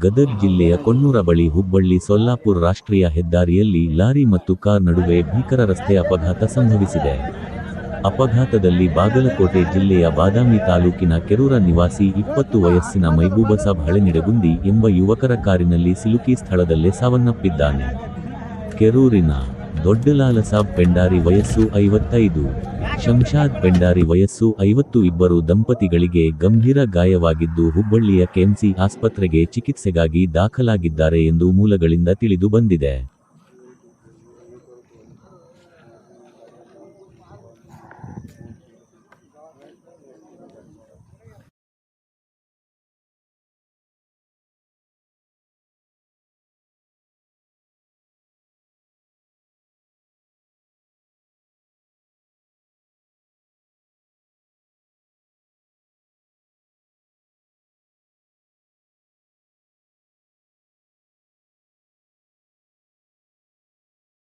ಗದಗ ಜಿಲ್ಲೆಯ ಕೊಣ್ಣೂರ ಬಳಿ ಹುಬ್ಬಳ್ಳಿ ಸೊಲ್ಲಾಪುರ ರಾಷ್ಟ್ರೀಯ ಹೆದ್ದಾರಿಯಲ್ಲಿ ಲಾರಿ ಮತ್ತು ಕಾರ್ ನಡುವೆ ಭೀಕರ ರಸ್ತೆ ಅಪಘಾತ ಸಂಭವಿಸಿದೆ. ಅಪಘಾತದಲ್ಲಿ ಬಾಗಲಕೋಟೆ ಜಿಲ್ಲೆಯ ಬಾದಾಮಿ ತಾಲೂಕಿನ ಕೆರೂರ ನಿವಾಸಿ 20 ವಯಸ್ಸಿನ ಮೈಬೂಬಸಾಬ್ ಹಳೆನಿಡಗುಂದಿ ಎಂಬ ಯುವಕರ ಕಾರಿನಲ್ಲಿ ಸಿಲುಕಿ ಸ್ಥಳದಲ್ಲೇ ಸಾವನ್ನಪ್ಪಿದ್ದಾನೆ. ಕೆರೂರಿನ ದೊಡ್ಡಲಾಲಸಾಬ್ ಪೆಂಡಾರಿ ವಯಸ್ಸು 55, ಶಂಷಾದ್ ಪೆಂಡಾರಿ ವಯಸ್ಸು 50 ಇಬ್ಬರು ದಂಪತಿಗಳಿಗೆ ಗಂಭೀರ ಗಾಯವಾಗಿದ್ದು ಹುಬ್ಬಳ್ಳಿಯ ಕೆಎಂಸಿ ಆಸ್ಪತ್ರೆಗೆ ಚಿಕಿತ್ಸೆಗಾಗಿ ದಾಖಲಾಗಿದ್ದಾರೆ ಎಂದು ಮೂಲಗಳಿಂದ ತಿಳಿದು ಬಂದಿದೆ.